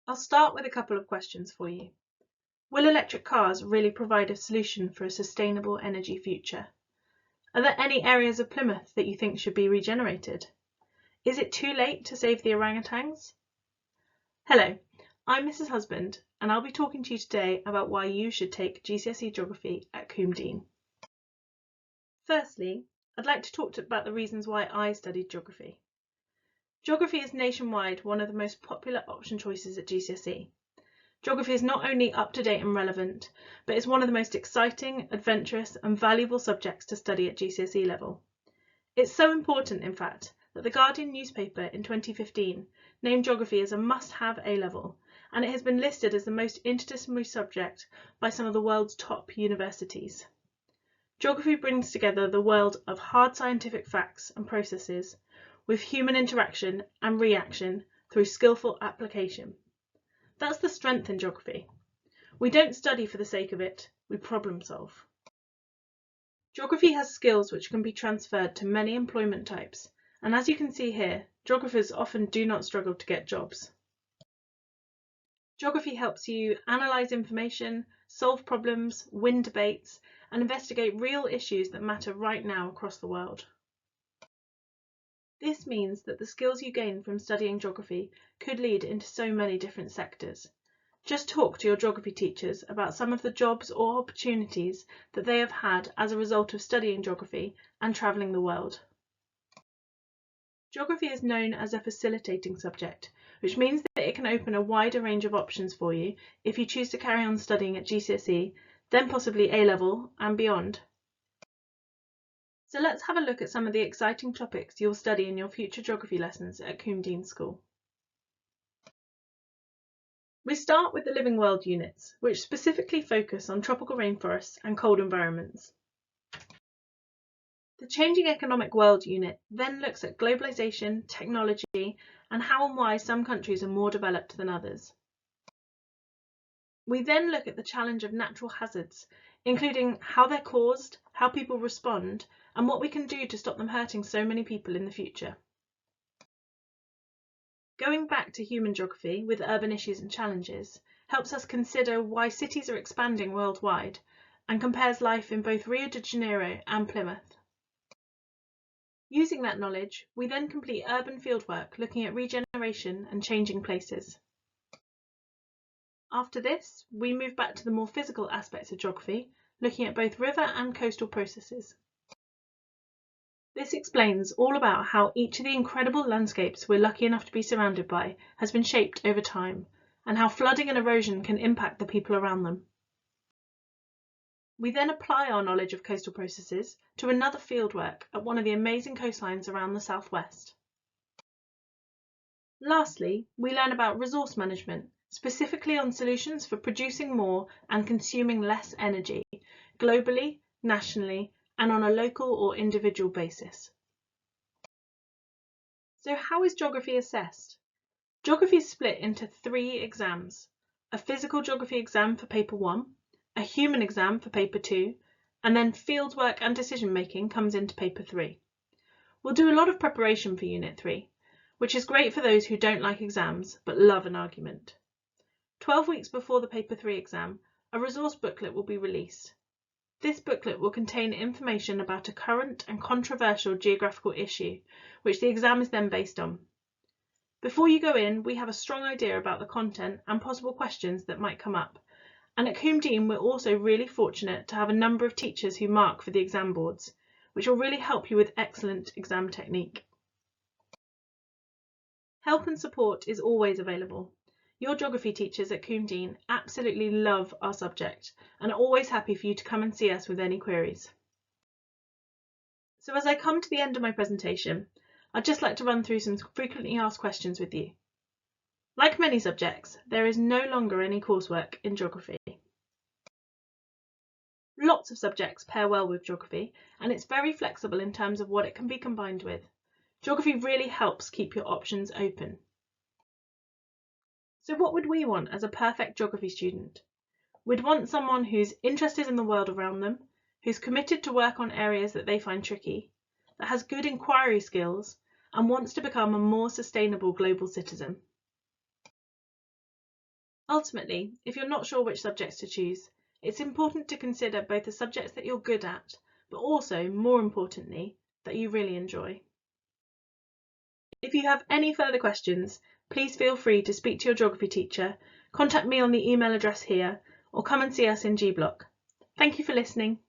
I'll start with a couple of questions for you. Will electric cars really provide a solution for a sustainable energy future? Are there any areas of Plymouth that you think should be regenerated? Is it too late to save the orangutans? Hello, I'm Mrs. Husband, and I'll be talking to you today about why you should take GCSE Geography at Coombe. Firstly, I'd like to talk about the reasons why I studied geography. Geography is nationwide one of the most popular option choices at GCSE. Geography is not only up-to-date and relevant, but is one of the most exciting, adventurous and valuable subjects to study at GCSE level. It's so important, in fact, that the Guardian newspaper in 2015 named geography as a must-have A-level, and it has been listed as the most interdisciplinary subject by some of the world's top universities. Geography brings together the world of hard scientific facts and processes with human interaction and reaction through skillful application. That's the strength in geography. We don't study for the sake of it, we problem solve. Geography has skills which can be transferred to many employment types, and as you can see here, geographers often do not struggle to get jobs. Geography helps you analyse information, solve problems, win debates, and investigate real issues that matter right now across the world. This means that the skills you gain from studying geography could lead into so many different sectors. Just talk to your geography teachers about some of the jobs or opportunities that they have had as a result of studying geography and travelling the world. Geography is known as a facilitating subject, which means that it can open a wider range of options for you if you choose to carry on studying at GCSE, then possibly A-level and beyond. So let's have a look at some of the exciting topics you'll study in your future geography lessons at Coombe School. We start with the Living World units, which specifically focus on tropical rainforests and cold environments. The Changing Economic World unit then looks at globalisation, technology, and how and why some countries are more developed than others. We then look at the challenge of natural hazards, including how they're caused, how people respond, and what we can do to stop them hurting so many people in the future. Going back to human geography with urban issues and challenges helps us consider why cities are expanding worldwide and compares life in both Rio de Janeiro and Plymouth. Using that knowledge, we then complete urban fieldwork looking at regeneration and changing places. After this, we move back to the more physical aspects of geography, looking at both river and coastal processes. This explains all about how each of the incredible landscapes we're lucky enough to be surrounded by has been shaped over time, and how flooding and erosion can impact the people around them. We then apply our knowledge of coastal processes to another fieldwork at one of the amazing coastlines around the southwest. Lastly, we learn about resource management, specifically on solutions for producing more and consuming less energy, globally, nationally, and on a local or individual basis. So how is geography assessed? Geography is split into 3 exams: a physical geography exam for paper 1, a human exam for paper 2, and then fieldwork and decision making comes into paper 3. We'll do a lot of preparation for unit 3, which is great for those who don't like exams but love an argument. 12 weeks before the paper 3 exam, a resource booklet will be released. This booklet will contain information about a current and controversial geographical issue, which the exam is then based on. Before you go in, we have a strong idea about the content and possible questions that might come up. And at Coombe we're also really fortunate to have a number of teachers who mark for the exam boards, which will really help you with excellent exam technique. Help and support is always available. Your geography teachers at Coombe absolutely love our subject and are always happy for you to come and see us with any queries. So as I come to the end of my presentation, I'd just like to run through some frequently asked questions with you. Like many subjects, there is no longer any coursework in geography. Lots of subjects pair well with geography, and it's very flexible in terms of what it can be combined with. Geography really helps keep your options open. So what would we want as a perfect geography student? We'd want someone who's interested in the world around them, who's committed to work on areas that they find tricky, that has good inquiry skills, and wants to become a more sustainable global citizen. Ultimately, if you're not sure which subjects to choose, it's important to consider both the subjects that you're good at, but also, more importantly, that you really enjoy. If you have any further questions, please feel free to speak to your geography teacher, contact me on the email address here, or come and see us in G Block. Thank you for listening.